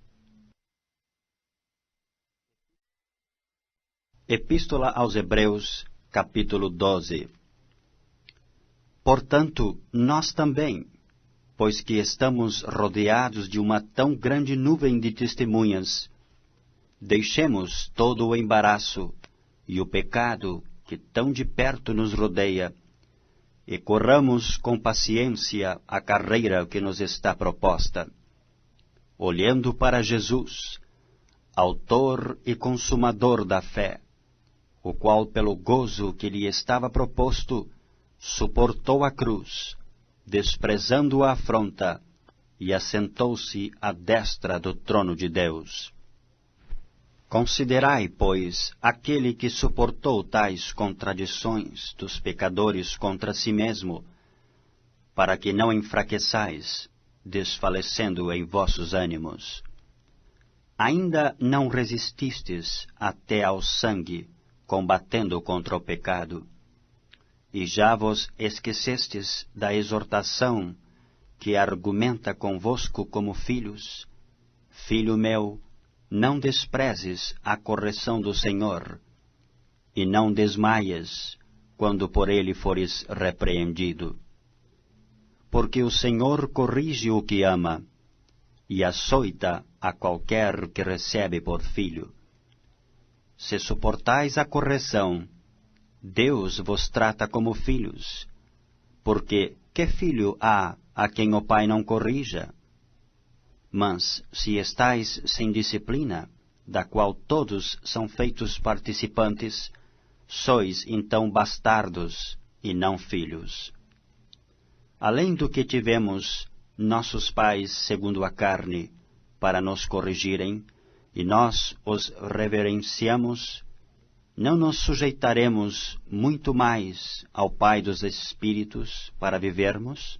Epístola aos Hebreus, capítulo 12. Portanto, nós também, pois que estamos rodeados de uma tão grande nuvem de testemunhas, deixemos todo o embaraço e o pecado que tão de perto nos rodeia, e corramos com paciência a carreira que nos está proposta, olhando para Jesus, autor e consumador da fé, o qual, pelo gozo que lhe estava proposto, suportou a cruz, desprezando a afronta, e assentou-se à destra do trono de Deus. Considerai, pois, aquele que suportou tais contradições dos pecadores contra si mesmo, para que não enfraqueçais, desfalecendo em vossos ânimos. Ainda não resististes até ao sangue, combatendo contra o pecado, e já vos esquecestes da exortação que argumenta convosco como filhos. Filho meu, não desprezes a correção do Senhor, e não desmaies quando por ele fores repreendido. Porque o Senhor corrige o que ama, e açoita a qualquer que recebe por filho. Se suportais a correção, Deus vos trata como filhos, porque que filho há a quem o pai não corrija? Mas se estais sem disciplina, da qual todos são feitos participantes, sois então bastardos e não filhos. Além do que tivemos nossos pais segundo a carne, para nos corrigirem, e nós os reverenciamos, não nos sujeitaremos muito mais ao Pai dos Espíritos para vivermos?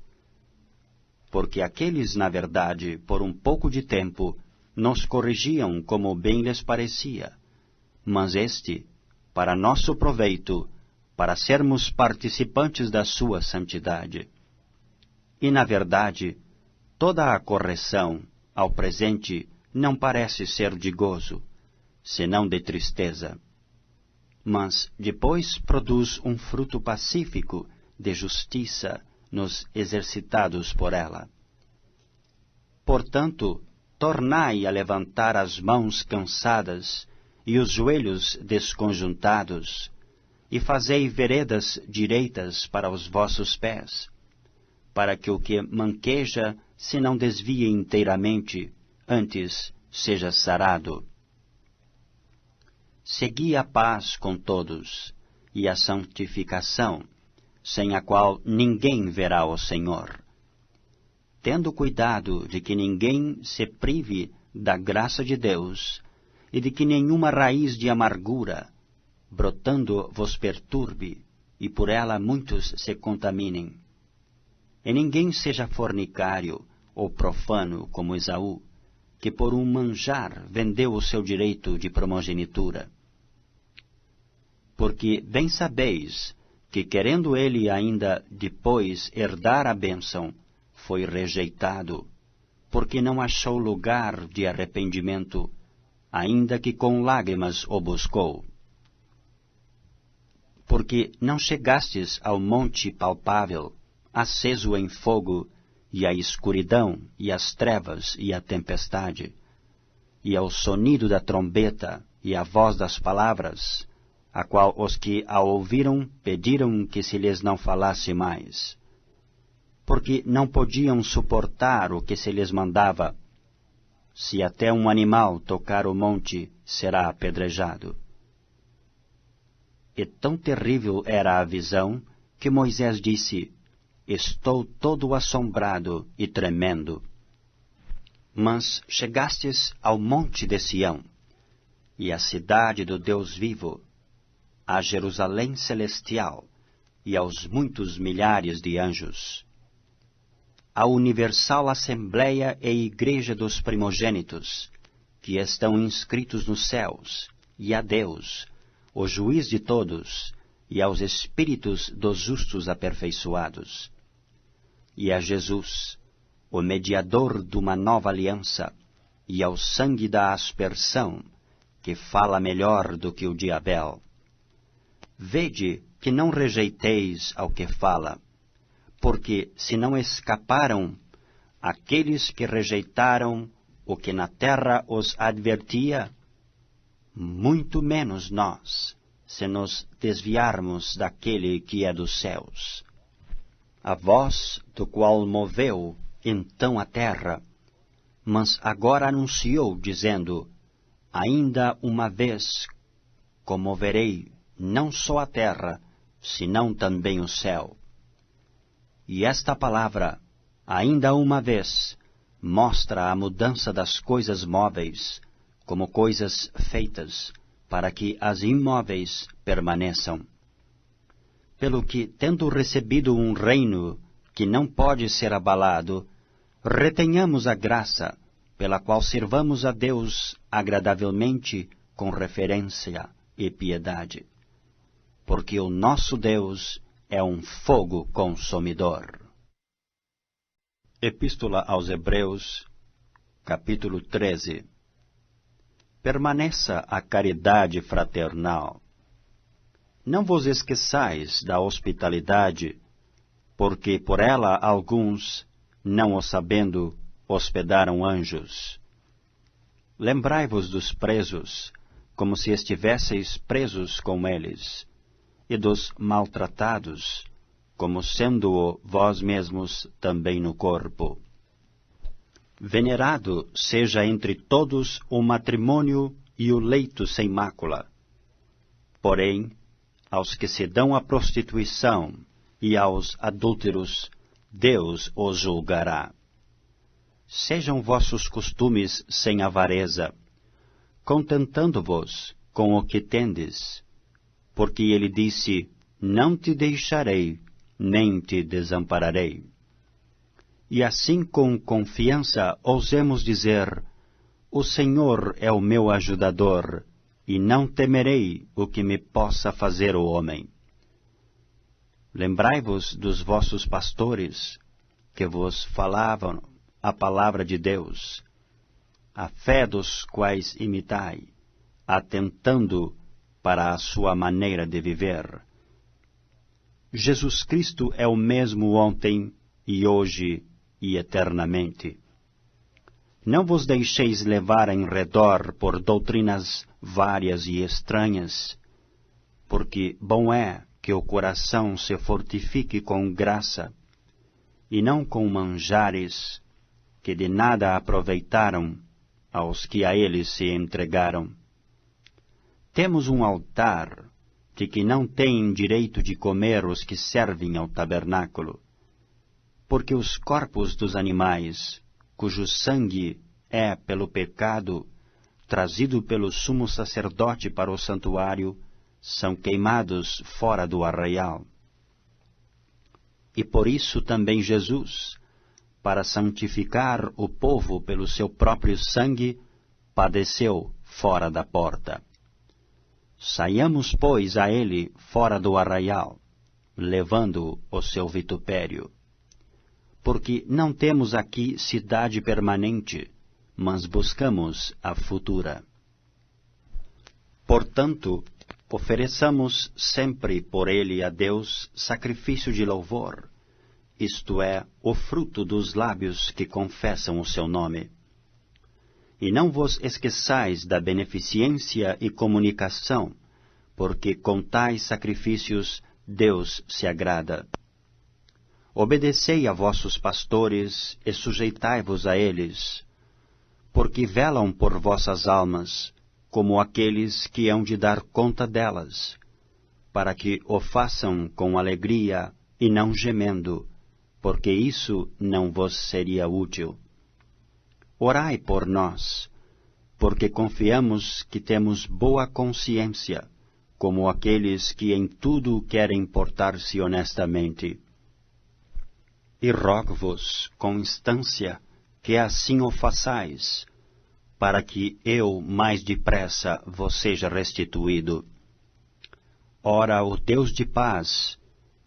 Porque aqueles, na verdade, por um pouco de tempo, nos corrigiam como bem lhes parecia, mas este, para nosso proveito, para sermos participantes da sua santidade. E, na verdade, toda a correção, ao presente, não parece ser de gozo, senão de tristeza. Mas depois produz um fruto pacífico de justiça nos exercitados por ela. Portanto, tornai a levantar as mãos cansadas e os joelhos desconjuntados, e fazei veredas direitas para os vossos pés, para que o que manqueja se não desvie inteiramente, antes seja sarado. Segui a paz com todos, e a santificação, sem a qual ninguém verá o Senhor. Tendo cuidado de que ninguém se prive da graça de Deus, e de que nenhuma raiz de amargura, brotando, vos perturbe, e por ela muitos se contaminem. E ninguém seja fornicário ou profano como Esaú, que por um manjar vendeu o seu direito de primogenitura. Porque bem sabeis que, querendo ele ainda depois herdar a bênção, foi rejeitado, porque não achou lugar de arrependimento, ainda que com lágrimas o buscou. Porque não chegastes ao monte palpável, aceso em fogo, e à escuridão, e às trevas, e à tempestade, e ao sonido da trombeta, e à voz das palavras, a qual os que a ouviram pediram que se lhes não falasse mais, porque não podiam suportar o que se lhes mandava. Se até um animal tocar o monte, será apedrejado. E tão terrível era a visão, que Moisés disse: Estou todo assombrado e tremendo. Mas chegastes ao monte de Sião, e à cidade do Deus vivo, a Jerusalém celestial, e aos muitos milhares de anjos, à universal assembleia e igreja dos primogênitos, que estão inscritos nos céus, e a Deus, o juiz de todos, e aos espíritos dos justos aperfeiçoados, e a Jesus, o mediador de uma nova aliança, e ao sangue da aspersão, que fala melhor do que o de Abel. Vede que não rejeiteis ao que fala, porque se não escaparam aqueles que rejeitaram o que na terra os advertia, muito menos nós, se nos desviarmos daquele que é dos céus. A voz do qual moveu então a terra, mas agora anunciou, dizendo: Ainda uma vez comoverei não só a terra, senão também o céu. E esta palavra, ainda uma vez, mostra a mudança das coisas móveis, como coisas feitas, para que as imóveis permaneçam. Pelo que, tendo recebido um reino que não pode ser abalado, retenhamos a graça, pela qual sirvamos a Deus agradavelmente com referência e piedade. Porque o nosso Deus é um fogo consumidor. Epístola aos Hebreus, capítulo 13. Permaneça a caridade fraternal. Não vos esqueçais da hospitalidade, porque por ela alguns, não o sabendo, hospedaram anjos. Lembrai-vos dos presos, como se estivesseis presos com eles, e dos maltratados, como sendo-o vós mesmos também no corpo. Venerado seja entre todos o matrimônio e o leito sem mácula. Porém, aos que se dão à prostituição e aos adúlteros, Deus os julgará. Sejam vossos costumes sem avareza, contentando-vos com o que tendes, porque ele disse, não te deixarei, nem te desampararei. E assim com confiança ousemos dizer, o Senhor é o meu ajudador, e não temerei o que me possa fazer o homem. Lembrai-vos dos vossos pastores, que vos falavam a palavra de Deus, a fé dos quais imitai, atentando para a sua maneira de viver. Jesus Cristo é o mesmo ontem e hoje e eternamente. Não vos deixeis levar em redor por doutrinas várias e estranhas, porque bom é que o coração se fortifique com graça, e não com manjares que de nada aproveitaram aos que a eles se entregaram. Temos um altar de que não têm direito de comer os que servem ao tabernáculo, porque os corpos dos animais, cujo sangue é, pelo pecado, trazido pelo sumo sacerdote para o santuário, são queimados fora do arraial. E por isso também Jesus, para santificar o povo pelo seu próprio sangue, padeceu fora da porta. Saiamos, pois, a ele fora do arraial, levando o seu vitupério. Porque não temos aqui cidade permanente, mas buscamos a futura. Portanto, ofereçamos sempre por ele a Deus sacrifício de louvor, isto é, o fruto dos lábios que confessam o seu nome. E não vos esqueçais da beneficência e comunicação, porque com tais sacrifícios Deus se agrada. Obedecei a vossos pastores e sujeitai-vos a eles, porque velam por vossas almas, como aqueles que hão de dar conta delas, para que o façam com alegria e não gemendo, porque isso não vos seria útil. Orai por nós, porque confiamos que temos boa consciência, como aqueles que em tudo querem portar-se honestamente. E rogo-vos, com instância, que assim o façais, para que eu mais depressa vos seja restituído. Ora, o Deus de paz,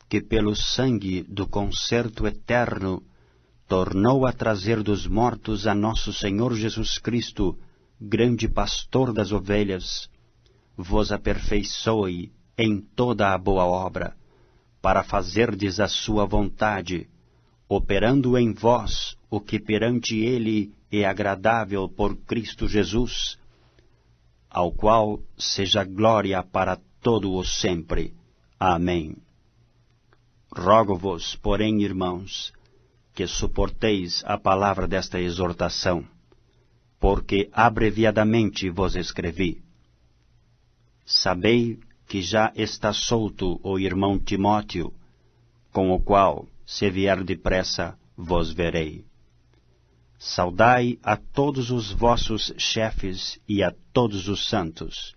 que pelo sangue do concerto eterno tornou a trazer dos mortos a nosso Senhor Jesus Cristo, grande pastor das ovelhas, vos aperfeiçoe em toda a boa obra, para fazerdes a sua vontade, operando em vós o que perante ele é agradável por Cristo Jesus, ao qual seja glória para todo o sempre. Amém. Rogo-vos, porém, irmãos, que suporteis a palavra desta exortação, porque abreviadamente vos escrevi. Sabei que já está solto o irmão Timóteo, com o qual, se vier depressa, vos verei. Saudai a todos os vossos chefes e a todos os santos.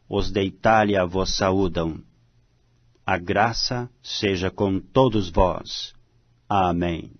Os de Itália vos saúdam. A graça seja com todos vós. Amém.